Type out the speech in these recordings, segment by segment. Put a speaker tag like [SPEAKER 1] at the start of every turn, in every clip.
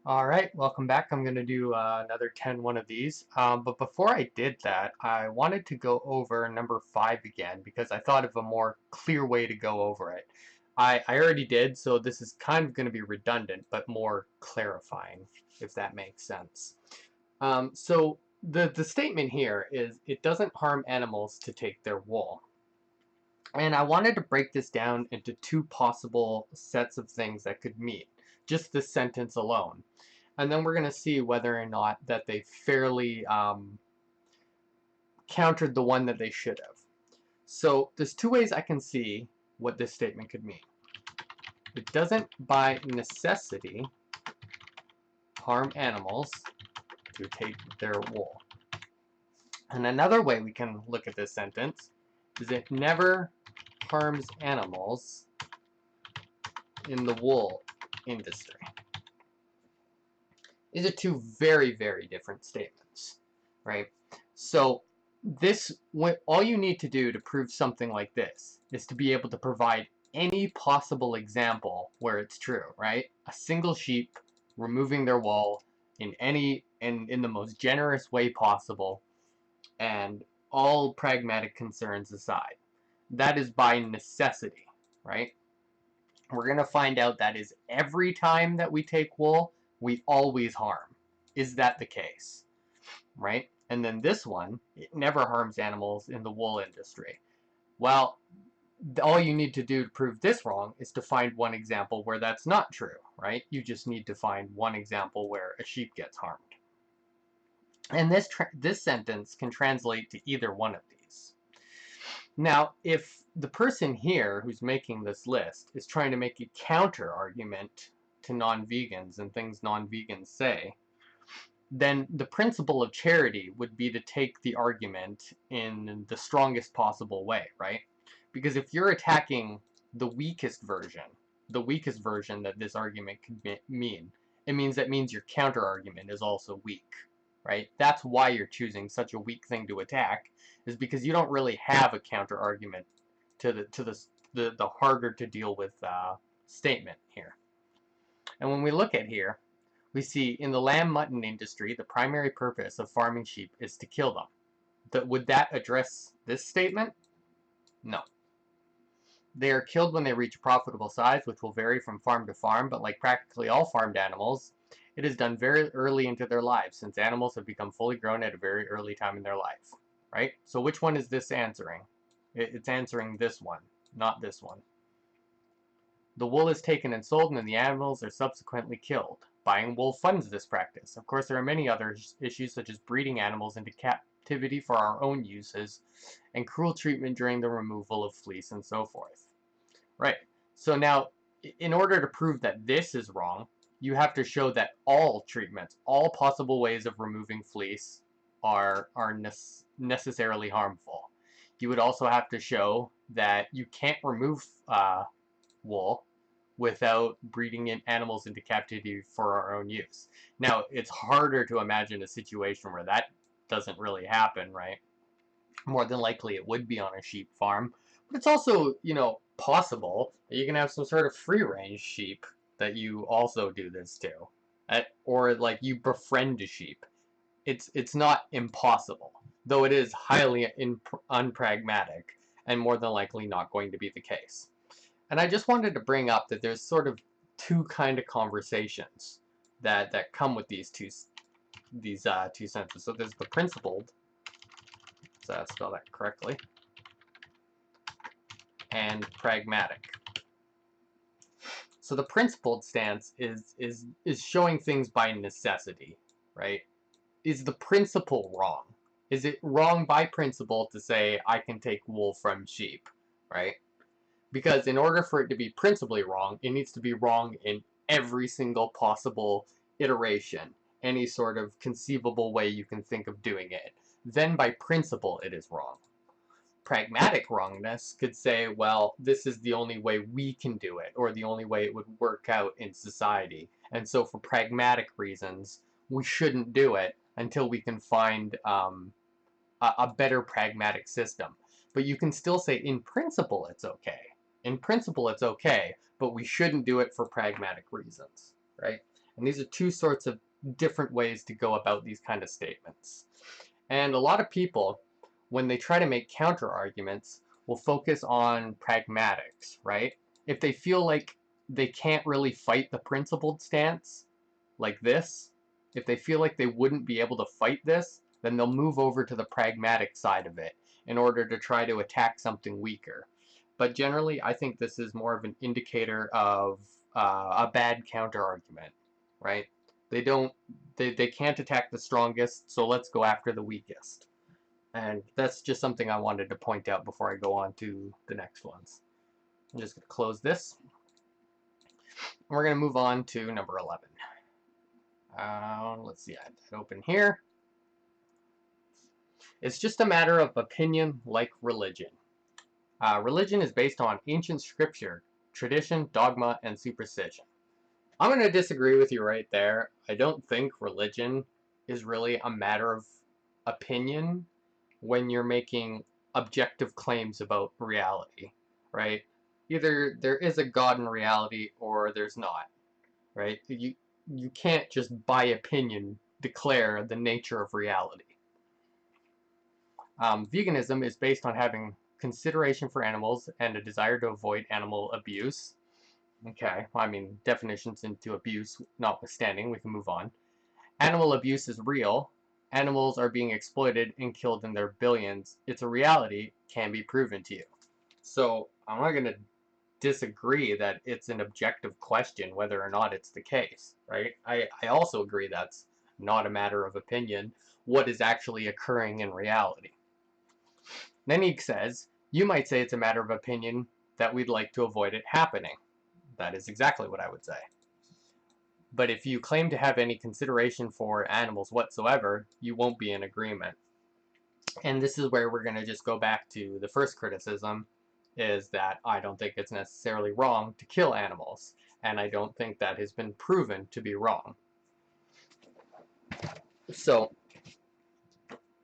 [SPEAKER 1] Alright, welcome back. I'm going to do another 10 of these. But before I did that, I wanted to go over number 5 again because I thought of a more clear way to go over it. I already did, so this is kind of going to be redundant, but more clarifying, if that makes sense. So the statement here is, it doesn't harm animals to take their wool. And I wanted to break this down into two possible sets of things that could meet, just this sentence alone. And then we're going to see whether or not that they fairly countered the one that they should have. So there's two ways I can see what this statement could mean. It doesn't by necessity harm animals to take their wool. And another way we can look at this sentence is it never harms animals in the wool industry. These are two very, very different statements, right? So all you need to do to prove something like this is to be able to provide any possible example where it's true, right? A single sheep removing their wool in the most generous way possible, and all pragmatic concerns aside. That is by necessity, right? We're going to find out that is every time that we take wool, we always harm. Is that the case? Right? And then this one, it never harms animals in the wool industry. Well, all you need to do to prove this wrong is to find one example where that's not true, right? You just need to find one example where a sheep gets harmed. And this sentence can translate to either one of these. Now, if the person here who's making this list is trying to make a counter argument to non-vegans and things non-vegans say, then the principle of charity would be to take the argument in the strongest possible way, right? Because if you're attacking the weakest version that this argument could mean, that means your counter argument is also weak, right? That's why you're choosing such a weak thing to attack, is because you don't really have a counter argument to the harder to deal with statement here. And when we look at here, we see in the lamb mutton industry, the primary purpose of farming sheep is to kill them. Would that address this statement? No. They are killed when they reach a profitable size, which will vary from farm to farm, but like practically all farmed animals, it is done very early into their lives, since animals have become fully grown at a very early time in their life. Right? So which one is this answering? It's answering this one, not this one. The wool is taken and sold, and the animals are subsequently killed. Buying wool funds this practice. Of course, there are many other issues, such as breeding animals into captivity for our own uses, and cruel treatment during the removal of fleece and so forth. Right. So now, in order to prove that this is wrong, you have to show that all treatments, all possible ways of removing fleece are necessarily harmful. You would also have to show that you can't remove wool without breeding in animals into captivity for our own use. Now, it's harder to imagine a situation where that doesn't really happen, right? More than likely it would be on a sheep farm, but it's also, possible that you can have some sort of free-range sheep that you also do this to. Or like you befriend a sheep. It's not impossible, though it is highly unpragmatic and more than likely not going to be the case. And I just wanted to bring up that there's sort of two kind of conversations that come with these two sentences. So there's the principled, so I spell that correctly, and pragmatic. So the principled stance is showing things by necessity, right? Is the principle wrong? Is it wrong by principle to say I can take wool from sheep, right? Because in order for it to be principally wrong, it needs to be wrong in every single possible iteration, any sort of conceivable way you can think of doing it. Then by principle, it is wrong. Pragmatic wrongness could say, well, this is the only way we can do it, or the only way it would work out in society. And so for pragmatic reasons, we shouldn't do it until we can find a better pragmatic system. But you can still say, in principle, it's okay. In principle, it's okay, but we shouldn't do it for pragmatic reasons, right? And these are two sorts of different ways to go about these kind of statements. And a lot of people, when they try to make counter arguments, will focus on pragmatics, right? If they feel like they can't really fight the principled stance, like this, if they feel like they wouldn't be able to fight this, then they'll move over to the pragmatic side of it in order to try to attack something weaker. But generally, I think this is more of an indicator of a bad counter argument, right? They can't attack the strongest, so let's go after the weakest. And that's just something I wanted to point out before I go on to the next ones. I'm just going to close this. We're going to move on to number 11. Let's see, I have that open here. It's just a matter of opinion, like religion. Religion is based on ancient scripture, tradition, dogma, and superstition. I'm going to disagree with you right there. I don't think religion is really a matter of opinion when you're making objective claims about reality, right? Either there is a God in reality or there's not, right? You can't just by opinion declare the nature of reality. Veganism is based on having consideration for animals and a desire to avoid animal abuse. Okay, well, I mean, definitions into abuse notwithstanding, we can move on. Animal abuse is real. Animals are being exploited and killed in their billions. It's a reality, can be proven to you. So I'm not going to disagree that it's an objective question whether or not it's the case, right? I also agree that's not a matter of opinion, what is actually occurring in reality. Then he says, you might say it's a matter of opinion that we'd like to avoid it happening. That is exactly what I would say. But if you claim to have any consideration for animals whatsoever, you won't be in agreement. And this is where we're going to just go back to the first criticism, is that I don't think it's necessarily wrong to kill animals, and I don't think that has been proven to be wrong. So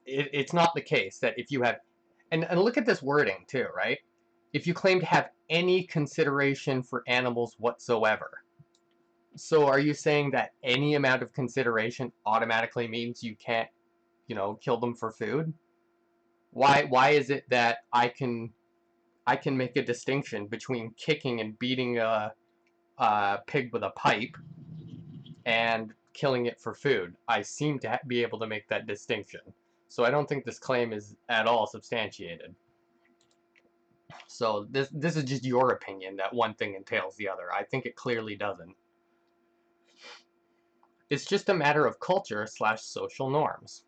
[SPEAKER 1] it's not the case that if you have, and look at this wording too, right? If you claim to have any consideration for animals whatsoever. So are you saying that any amount of consideration automatically means you can't, kill them for food? Why is it that I can make a distinction between kicking and beating a pig with a pipe and killing it for food? I seem to be able to make that distinction. So I don't think this claim is at all substantiated. So this is just your opinion that one thing entails the other. I think it clearly doesn't. It's just a matter of culture/social norms.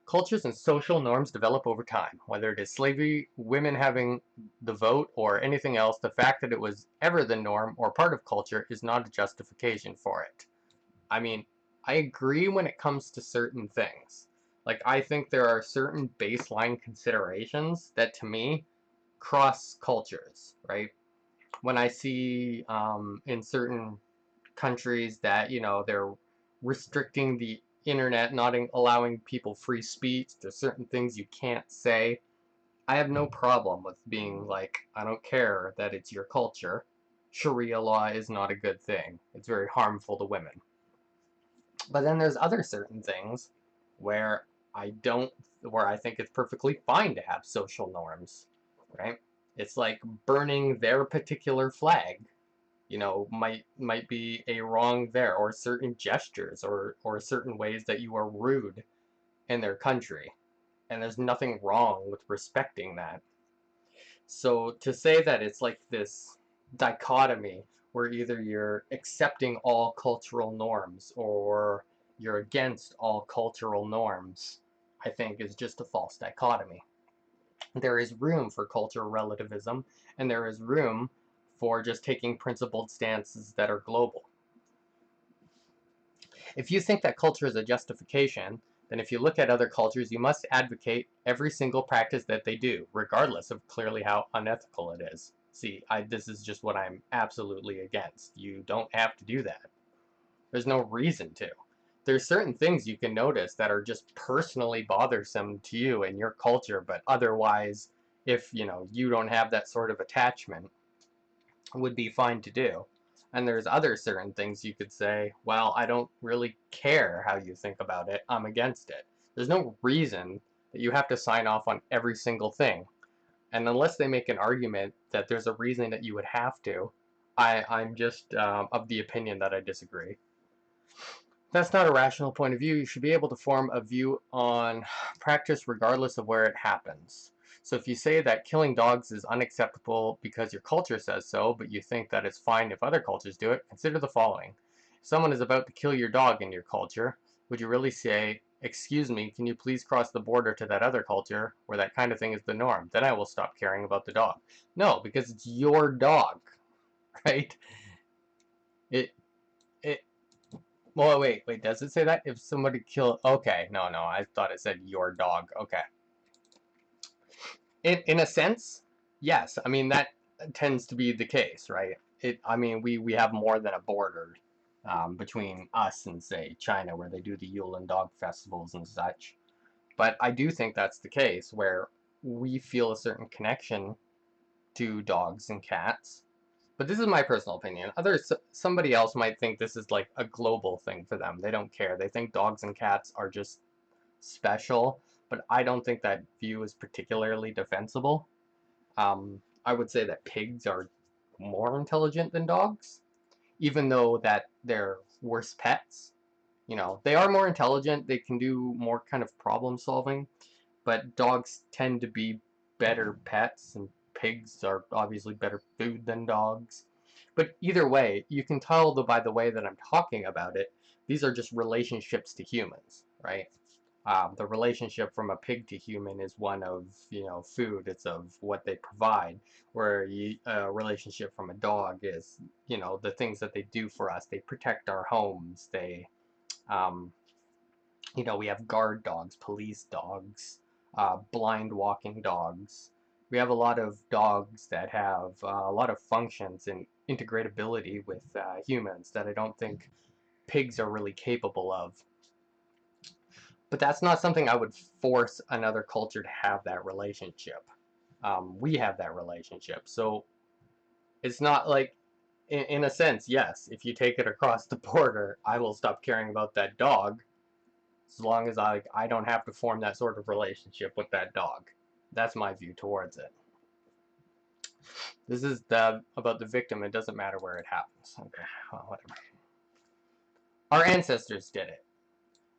[SPEAKER 1] Cultures and social norms develop over time. Whether it is slavery, women having the vote, or anything else, the fact that it was ever the norm or part of culture is not a justification for it. I mean, I agree when it comes to certain things. Like, I think there are certain baseline considerations that, to me, cross cultures, right? When I see in certain countries that, they're restricting the internet, not allowing people free speech, there's certain things you can't say. I have no problem with being like, I don't care that it's your culture. Sharia law is not a good thing. It's very harmful to women. But then there's other certain things where I think it's perfectly fine to have social norms, right? It's like burning their particular flag, might be a wrong there, or certain gestures, or certain ways that you are rude in their country. And there's nothing wrong with respecting that. So to say that it's like this dichotomy where either you're accepting all cultural norms or you're against all cultural norms, I think is just a false dichotomy. There is room for cultural relativism, and there is room for just taking principled stances that are global. If you think that culture is a justification, then if you look at other cultures, you must advocate every single practice that they do, regardless of clearly how unethical it is. See, this is just what I'm absolutely against. You don't have to do that. There's no reason to. There's certain things you can notice that are just personally bothersome to you and your culture, but otherwise, if you don't have that sort of attachment, would be fine to do. And there's other certain things you could say, well, I don't really care how you think about it, I'm against it. There's no reason that you have to sign off on every single thing. And unless they make an argument that there's a reason that you would have to, I'm just of the opinion that I disagree. That's not a rational point of view. You should be able to form a view on practice regardless of where it happens. So if you say that killing dogs is unacceptable because your culture says so, but you think that it's fine if other cultures do it, consider the following. If someone is about to kill your dog in your culture, would you really say, excuse me, can you please cross the border to that other culture where that kind of thing is the norm? Then I will stop caring about the dog. No, because it's your dog, right? It, it, Well, wait, does it say that? If somebody kill... Okay, no, I thought it said your dog. Okay. In a sense, yes. I mean, that tends to be the case, right? I mean, we have more than a border between us and, say, China, where they do the Yulin dog festivals and such. But I do think that's the case, where we feel a certain connection to dogs and cats. But this is my personal opinion. Somebody else might think this is like a global thing for them. They don't care. They think dogs and cats are just special, but I don't think that view is particularly defensible. I would say that pigs are more intelligent than dogs, even though that they're worse pets. You know, they are more intelligent. They can do more kind of problem solving, but dogs tend to be better pets, and pigs are obviously better food than dogs. But either way, you can tell by the way that I'm talking about it, these are just relationships to humans, right? The relationship from a pig to human is one of, you know, food. It's of what they provide. Where a relationship from a dog is, you know, the things that they do for us. They protect our homes. Um, you know, we have guard dogs, police dogs, blind walking dogs. We have a lot of dogs that have a lot of functions and integratability with humans that I don't think pigs are really capable of. But that's not something I would force another culture to have that relationship. We have that relationship. So it's not like, in a sense, yes, if you take it across the border, I will stop caring about that dog as long as I don't have to form that sort of relationship with that dog. That's my view towards it. This is about the victim. It doesn't matter where it happens. Okay, well, whatever. Our ancestors did it.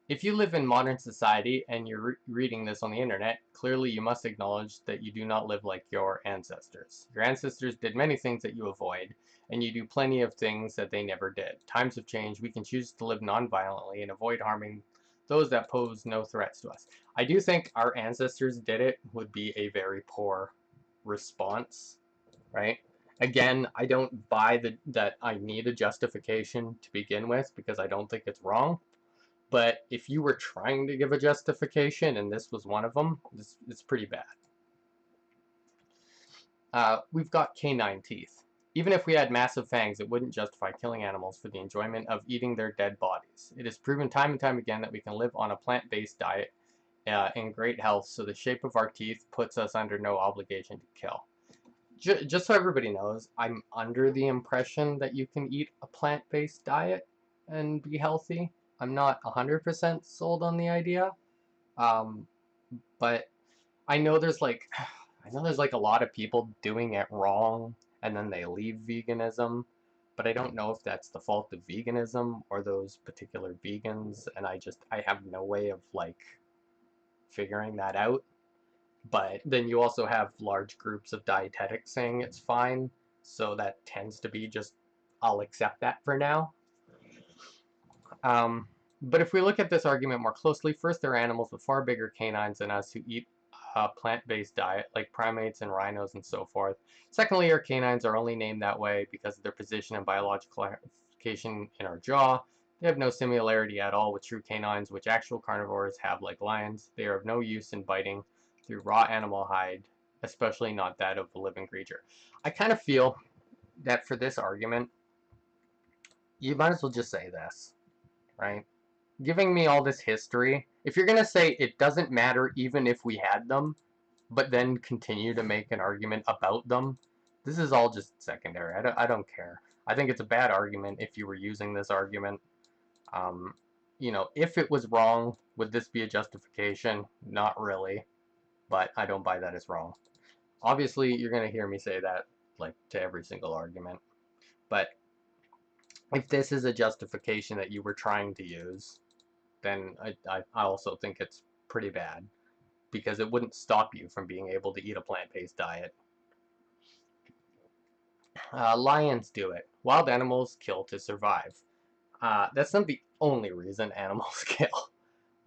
[SPEAKER 1] If you live in modern society and you're reading this on the internet, clearly you must acknowledge that you do not live like your ancestors. Your ancestors did many things that you avoid, and you do plenty of things that they never did. Times have changed. We can choose to live non-violently and avoid harming those that pose no threats to us. I do think our ancestors did it would be a very poor response, right? Again, I don't buy that I need a justification to begin with because I don't think it's wrong. But if you were trying to give a justification and this was one of them, it's pretty bad. We've got canine teeth. Even if we had massive fangs, it wouldn't justify killing animals for the enjoyment of eating their dead bodies. It is proven time and time again that we can live on a plant-based diet in great health, so the shape of our teeth puts us under no obligation to kill. Just so everybody knows, I'm under the impression that you can eat a plant-based diet and be healthy. I'm not 100% sold on the idea, but I know there's like a lot of people doing it wrong and then they leave veganism, but I don't know if that's the fault of veganism or those particular vegans, and I have no way of like figuring that out. But then you also have large groups of dietetics saying it's fine, so that tends to be just, I'll accept that for now. But if we look at this argument more closely, first, there are animals with far bigger canines than us who eat a plant-based diet, like primates and rhinos and so forth. Secondly, our canines are only named that way because of their position and biological classification in our jaw. They have no similarity at all with true canines, which actual carnivores have like lions. They are of no use in biting through raw animal hide, especially not that of a living creature. I kind of feel that for this argument, you might as well just say this, right? Giving me all this history, if you're going to say it doesn't matter even if we had them, but then continue to make an argument about them, this is all just secondary. I don't care. I think it's a bad argument if you were using this argument. Um, if it was wrong, would this be a justification? Not really, but I don't buy that as wrong. Obviously, you're going to hear me say that, like, to every single argument. But if this is a justification that you were trying to use, then I also think it's pretty bad, because it wouldn't stop you from being able to eat a plant-based diet. Lions do it. Wild animals kill to survive. That's not the only reason animals kill.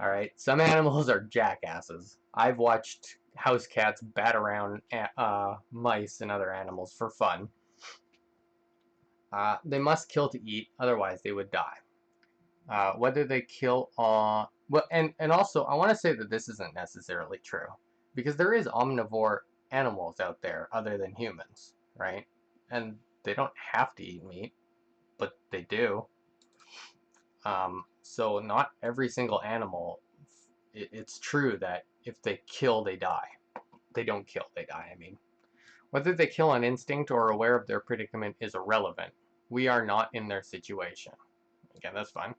[SPEAKER 1] Alright, some animals are jackasses. I've watched house cats bat around mice and other animals for fun. They must kill to eat, otherwise they would die. Whether they kill and also I want to say that this isn't necessarily true, because there is omnivore animals out there other than humans, right? And they don't have to eat meat, but they do. So not every single animal, it's true that if they kill, they die. They don't kill, they die, I mean. Whether they kill on instinct or aware of their predicament is irrelevant. We are not in their situation. Again, that's fine.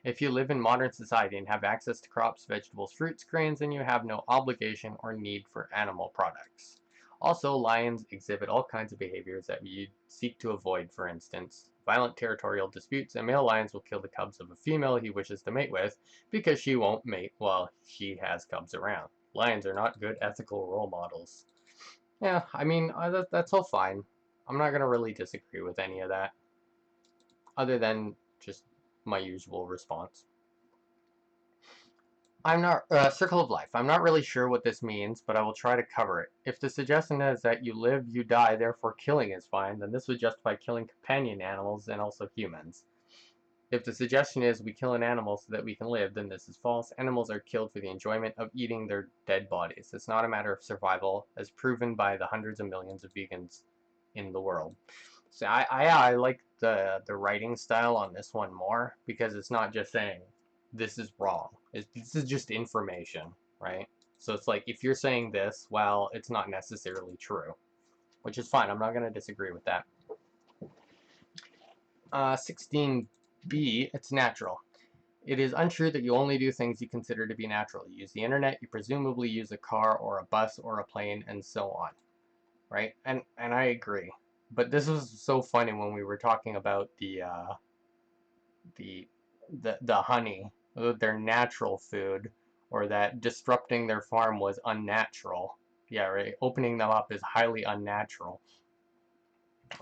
[SPEAKER 1] If you live in modern society and have access to crops, vegetables, fruits, grains, then you have no obligation or need for animal products. Also, lions exhibit all kinds of behaviors that you seek to avoid, for instance, violent territorial disputes. A male lion will kill the cubs of a female he wishes to mate with because she won't mate while he has cubs around. Lions are not good ethical role models. Yeah, I mean, that's all fine. I'm not going to really disagree with any of that, other than just my usual response. Circle of life. I'm not really sure what this means, but I will try to cover it. If the suggestion is that you live, you die, therefore killing is fine, then this would justify killing companion animals and also humans. If the suggestion is we kill an animal so that we can live, then this is false. Animals are killed for the enjoyment of eating their dead bodies. It's not a matter of survival, as proven by the hundreds of millions of vegans in the world. So I like the writing style on this one more, because it's not just saying this is wrong. This is just information, right? So it's like, if you're saying this, well, it's not necessarily true, which is fine. I'm not going to disagree with that. 16b, it's natural. It is untrue that you only do things you consider to be natural. You use the internet, you presumably use a car or a bus or a plane, and so on, right? And I agree. But this was so funny when we were talking about the honey, their natural food, or that disrupting their farm was unnatural. Yeah, right. Opening them up is highly unnatural.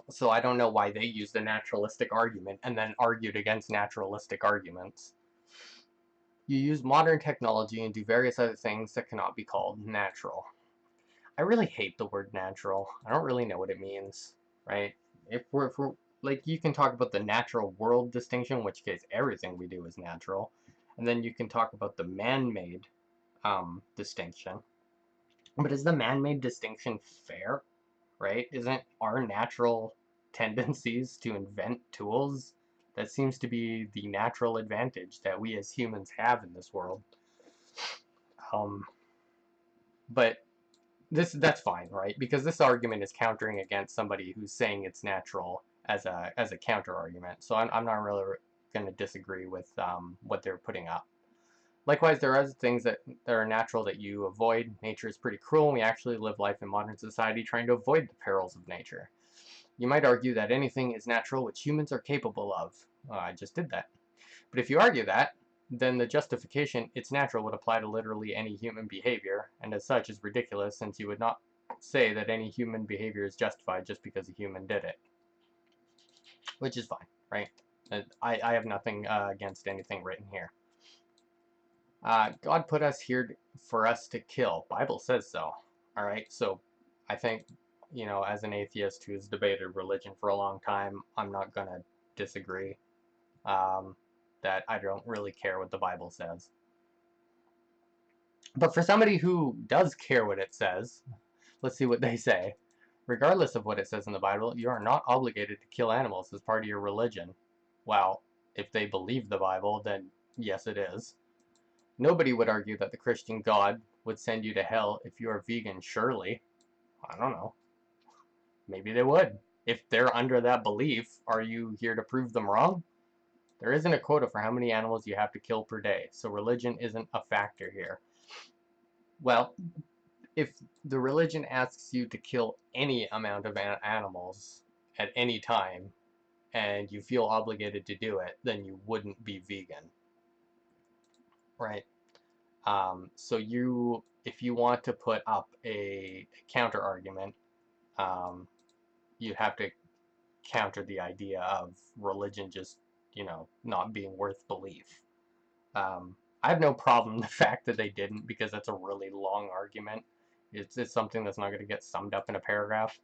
[SPEAKER 1] So I don't know why they used a naturalistic argument and then argued against naturalistic arguments. You use modern technology and do various other things that cannot be called natural. I really hate the word natural. I don't really know what it means, right? If we're like, you can talk about the natural world distinction, in which case everything we do is natural, and then you can talk about the man-made distinction. But is the man-made distinction fair, right? Isn't our natural tendencies to invent tools? That seems to be the natural advantage that we as humans have in this world. But that's fine, right? Because this argument is countering against somebody who's saying it's natural as a counter argument. So I'm not really going to disagree with what they're putting up. Likewise, there are things that are natural that you avoid. Nature is pretty cruel, and we actually live life in modern society trying to avoid the perils of nature. You might argue that anything is natural which humans are capable of. I just did that. But if you argue that, then the justification, it's natural, would apply to literally any human behavior, and as such is ridiculous, since you would not say that any human behavior is justified just because a human did it. Which is fine, right? I have nothing against anything written here. God put us here for us to kill. Bible says so. Alright, so I think, as an atheist who's debated religion for a long time, I'm not going to disagree that I don't really care what the Bible says. But for somebody who does care what it says, let's see what they say. Regardless of what it says in the Bible, you are not obligated to kill animals as part of your religion. Well, if they believe the Bible, then yes, it is. Nobody would argue that the Christian God would send you to hell if you are vegan, surely. I don't know. Maybe they would. if they're under that belief, are you here to prove them wrong? There isn't a quota for how many animals you have to kill per day, so religion isn't a factor here. Well, if the religion asks you to kill any amount of animals at any time, and you feel obligated to do it, then you wouldn't be vegan, right? So if you want to put up a counter argument, you have to counter the idea of religion just, not being worth belief. I have no problem the fact that they didn't, because that's a really long argument. It's something that's not going to get summed up in a paragraph.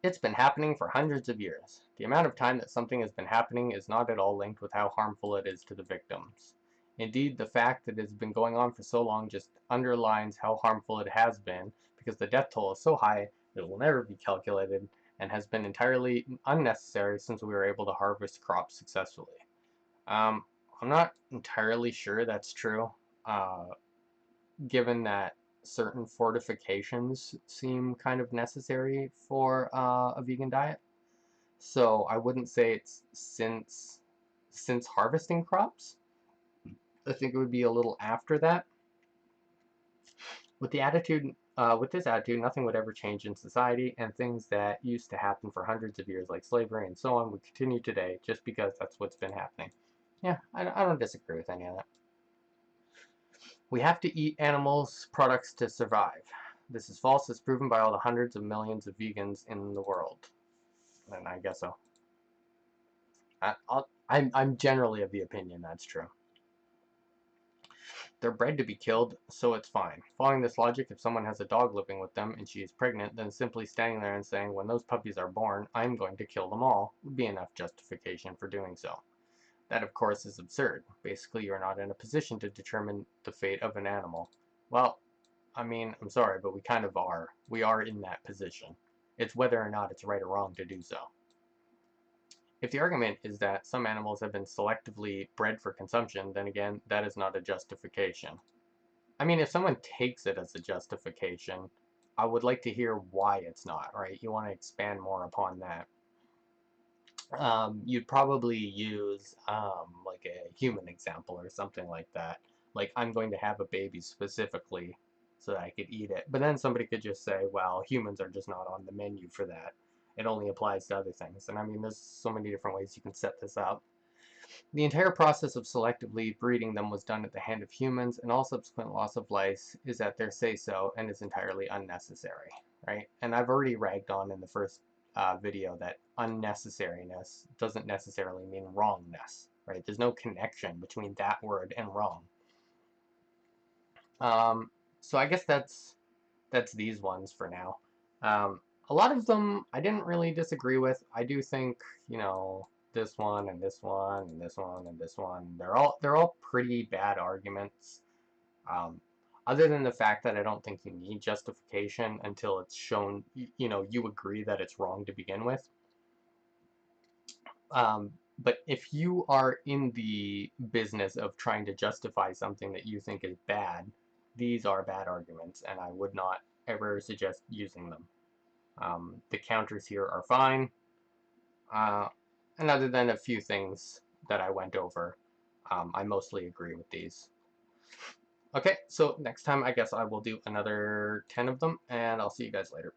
[SPEAKER 1] It's been happening for hundreds of years. The amount of time that something has been happening is not at all linked with how harmful it is to the victims. Indeed, the fact that it has been going on for so long just underlines how harmful it has been, because the death toll is so high that it will never be calculated and has been entirely unnecessary since we were able to harvest crops successfully. I'm not entirely sure that's true, given that certain fortifications seem kind of necessary for a vegan diet. So I wouldn't say it's since harvesting crops. I think it would be a little after that. With this attitude, nothing would ever change in society, and things that used to happen for hundreds of years, like slavery and so on, would continue today just because that's what's been happening. Yeah, I don't disagree with any of that. We have to eat animals' products to survive. This is false, as proven by all the hundreds of millions of vegans in the world. And I guess so. I'm generally of the opinion that's true. They're bred to be killed, so it's fine. Following this logic, if someone has a dog living with them and she is pregnant, then simply standing there and saying, when those puppies are born, I'm going to kill them all, would be enough justification for doing so. That, of course, is absurd. Basically, you are not in a position to determine the fate of an animal. Well, I mean, I'm sorry, but we kind of are. We are in that position. It's whether or not it's right or wrong to do so. If the argument is that some animals have been selectively bred for consumption, then again, that is not a justification. I mean, if someone takes it as a justification, I would like to hear why it's not, right? You want to expand more upon that. You'd probably use like a human example or something like that. Like, I'm going to have a baby specifically so that I could eat it. But then somebody could just say, well, humans are just not on the menu for that. It only applies to other things. And I mean, there's so many different ways you can set this up. The entire process of selectively breeding them was done at the hand of humans, and all subsequent loss of life is at their say-so and is entirely unnecessary, right? And I've already ragged on in the first video that unnecessariness doesn't necessarily mean wrongness, right? There's no connection between that word and wrong. So I guess that's these ones for now. A lot of them I didn't really disagree with. I do think, this one and this one and this one and this one, they're all pretty bad arguments. Other than the fact that I don't think you need justification until it's shown, you agree that it's wrong to begin with. But if you are in the business of trying to justify something that you think is bad, these are bad arguments, and I would not ever suggest using them. The counters here are fine, and other than a few things that I went over, I mostly agree with these. Okay, so next time I guess I will do another 10 of them, and I'll see you guys later.